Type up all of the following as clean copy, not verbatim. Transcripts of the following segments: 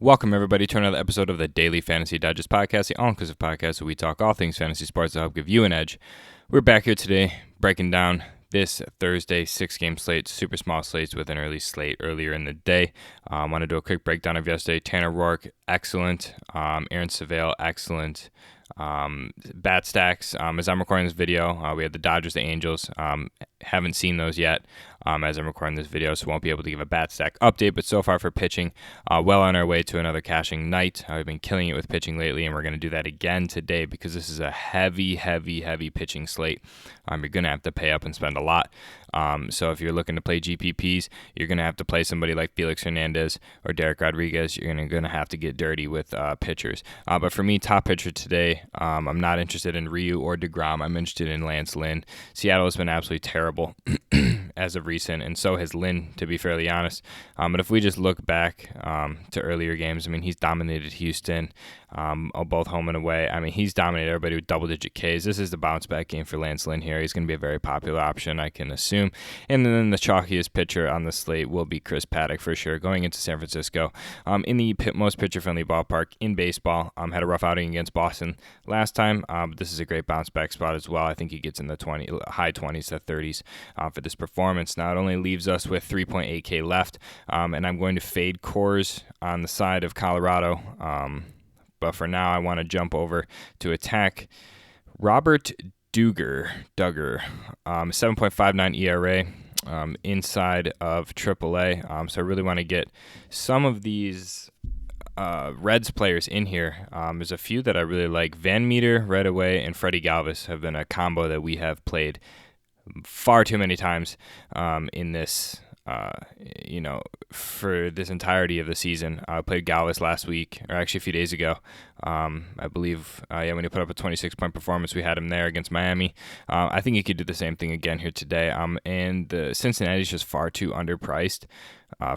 Welcome, everybody, to another episode of the Daily Fantasy Digest Podcast, the all-inclusive podcast where we talk all things fantasy sports to help give you an edge. We're back here today breaking down this Thursday 6-game slate, super small slates with an early slate earlier in the day. I want to do a quick breakdown of yesterday. Tanner Roark, excellent. Aaron Savale, excellent. Bat stacks. As I'm recording this video, we had the Dodgers, the Angels. Haven't seen those yet as I'm recording this video, so won't be able to give a bat stack update. But so far for pitching, well on our way to another cashing night. We've been killing it with pitching lately, and we're going to do that again today because this is a heavy pitching slate. You're going to have to pay up and spend a lot. So if you're looking to play GPPs, you're going to have to play somebody like Felix Hernandez or Derek Rodriguez. You're going to have to get dirty with pitchers. But for me, top pitcher today, I'm not interested in Ryu or DeGrom. I'm interested in Lance Lynn. Seattle has been absolutely terrible as of recent, and so has Lynn, to be fairly honest. But if we just look back to earlier games, I mean, he's dominated Houston, both home and away. I mean, he's dominated everybody with double-digit Ks. This is the bounce-back game for Lance Lynn here. He's going to be a very popular option, I can assume. And then the chalkiest pitcher on the slate will be Chris Paddock for sure, going into San Francisco in the most pitcher-friendly ballpark in baseball. Had a rough outing against Boston last time, but this is a great bounce-back spot as well. I think he gets in the high 20s to 30s for this performance. Now, it only leaves us with 3.8K left, and I'm going to fade Coors on the side of Colorado. But for now, I want to jump over to attack Robert Duggar, 7.59 ERA inside of AAA. So I really want to get some of these Reds players in here. There's a few that I really like. Van Meter right away and Freddie Galvis have been a combo that we have played far too many times in this, for this entirety of the season. I played Galvis last week, or actually a few days ago. I believe, when he put up a 26-point performance, we had him there against Miami. I think he could do the same thing again here today. And the Cincinnati's just far too underpriced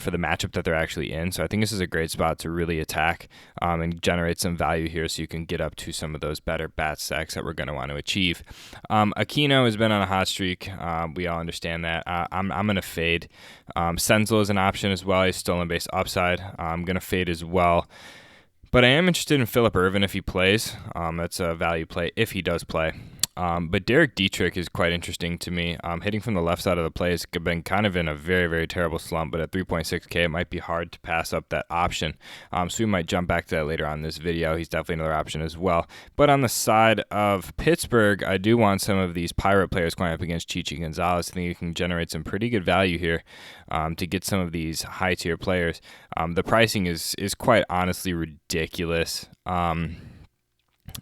for the matchup that they're actually in. So I think this is a great spot to really attack and generate some value here so you can get up to some of those better bat stacks that we're going to want to achieve. Aquino has been on a hot streak. We all understand that. I'm going to fade. Senzel is an option as well. He's stolen base upside. I'm going to fade as well. But I am interested in Phillip Ervin if he plays. That's a value play if he does play. But Derek Dietrich is quite interesting to me. Hitting from the left side of the play has been kind of in a very, very terrible slump, but at 3.6K, it might be hard to pass up that option. So we might jump back to that later on in this video. He's definitely another option as well. But on the side of Pittsburgh, I do want some of these Pirate players going up against Chichi Gonzalez. I think you can generate some pretty good value here to get some of these high-tier players. The pricing is quite honestly ridiculous.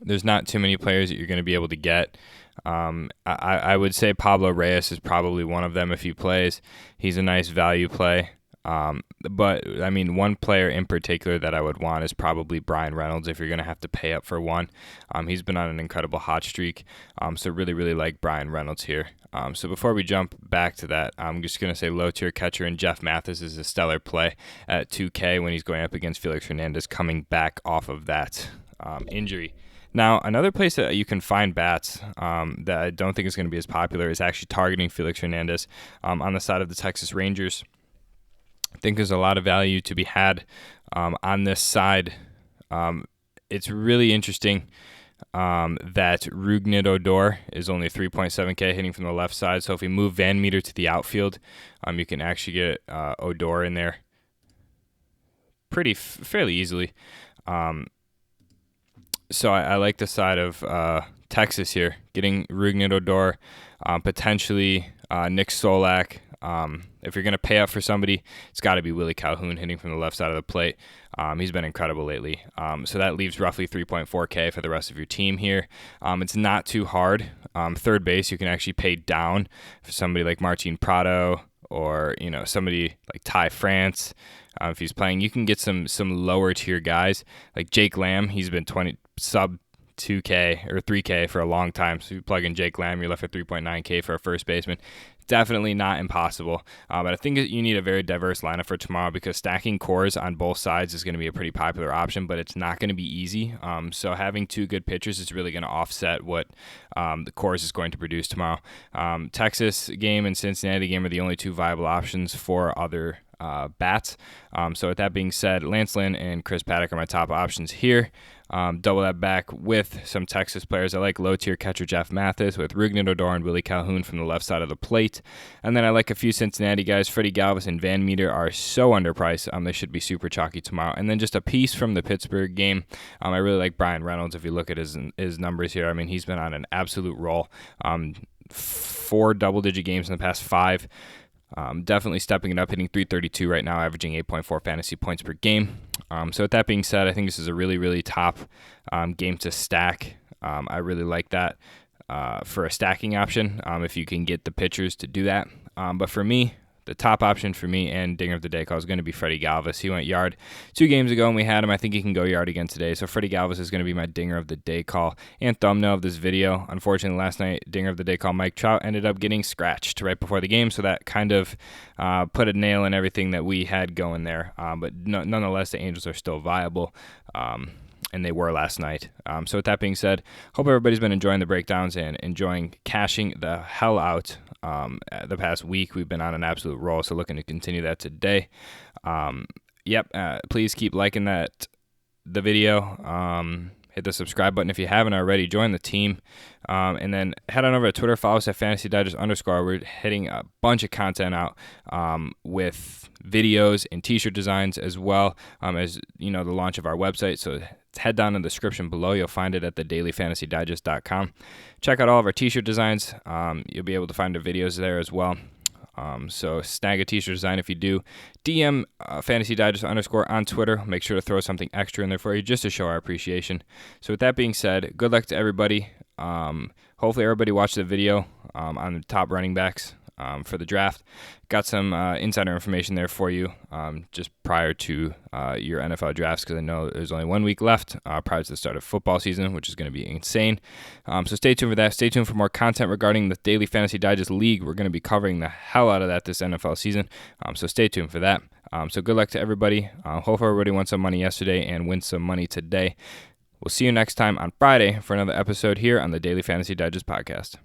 There's not too many players that you're going to be able to get. I would say Pablo Reyes is probably one of them if he plays. He's a nice value play. But, I mean, one player in particular that I would want is probably Brian Reynolds if you're going to have to pay up for one. He's been on an incredible hot streak. So really, really like Brian Reynolds here. So before we jump back to that, I'm just going to say low-tier catcher and Jeff Mathis is a stellar play at 2K when he's going up against Felix Hernandez coming back off of that injury. Now, another place that you can find bats that I don't think is going to be as popular is actually targeting Felix Hernandez on the side of the Texas Rangers. I think there's a lot of value to be had on this side. It's really interesting that Rougned Odor is only 3.7K hitting from the left side. So if we move Van Meter to the outfield, you can actually get Odor in there fairly easily. So I like the side of Texas here, getting Rougned Odor, potentially Nick Solak. If you're going to pay up for somebody, it's got to be Willie Calhoun hitting from the left side of the plate. He's been incredible lately. So that leaves roughly 3.4K for the rest of your team here. It's not too hard. Third base, you can actually pay down for somebody like Martin Prado or somebody like Ty France. If he's playing, you can get some lower tier guys like Jake Lamb. He's been sub 2K or 3K for a long time. So you plug in Jake Lamb, you're left at 3.9K for a first baseman. Definitely not impossible. But I think you need a very diverse lineup for tomorrow because stacking cores on both sides is going to be a pretty popular option, but it's not going to be easy. So having two good pitchers is really going to offset what the cores is going to produce tomorrow. Texas game and Cincinnati game are the only two viable options for other bats. So with that being said, Lance Lynn and Chris Paddock are my top options here. Double that back with some Texas players. I like low-tier catcher Jeff Mathis with Rougned Odor and Willie Calhoun from the left side of the plate. And then I like a few Cincinnati guys. Freddie Galvis and Van Meter are so underpriced. They should be super chalky tomorrow. And then just a piece from the Pittsburgh game. I really like Brian Reynolds. If you look at his numbers here, I mean, he's been on an absolute roll. 4 double-digit games in the past 5. Definitely stepping it up, hitting .332 right now, averaging 8.4 fantasy points per game. So with that being said, I think this is a really, really top game to stack. I really like that for a stacking option if you can get the pitchers to do that. But for me, the top option for me and dinger of the day call is going to be Freddie Galvis. He went yard 2 games ago and we had him. I think he can go yard again today. So Freddie Galvis is going to be my dinger of the day call and thumbnail of this video. Unfortunately, last night, dinger of the day call Mike Trout ended up getting scratched right before the game. So that kind of put a nail in everything that we had going there. But nonetheless, the Angels are still viable. And they were last night. So with that being said, hope everybody's been enjoying the breakdowns and enjoying cashing the hell out. The past week, we've been on an absolute roll, so looking to continue that today. Please keep liking the video. Hit the subscribe button if you haven't already. Join the team. And then head on over to Twitter. Follow us at FantasyDigest_. We're hitting a bunch of content out with videos and t-shirt designs as well as, the launch of our website. So head down in the description below. You'll find it at thedailyfantasydigest.com. Check out all of our t-shirt designs. You'll be able to find the videos there as well. So snag a t-shirt design. If you do, DM FantasyDigest_ on Twitter. Make sure to throw something extra in there for you just to show our appreciation. So with that being said, good luck to everybody. Hopefully everybody watched the video on the top running backs for the draft. Got some insider information there for you just prior to your NFL drafts, because I know there's only 1 week left prior to the start of football season, which is going to be insane. So stay tuned for that. Stay tuned for more content regarding the Daily Fantasy Digest League. We're going to be covering the hell out of that this NFL season. So stay tuned for that. So good luck to everybody. Hope everybody won some money yesterday and wins some money today. We'll see you next time on Friday for another episode here on the Daily Fantasy Digest podcast.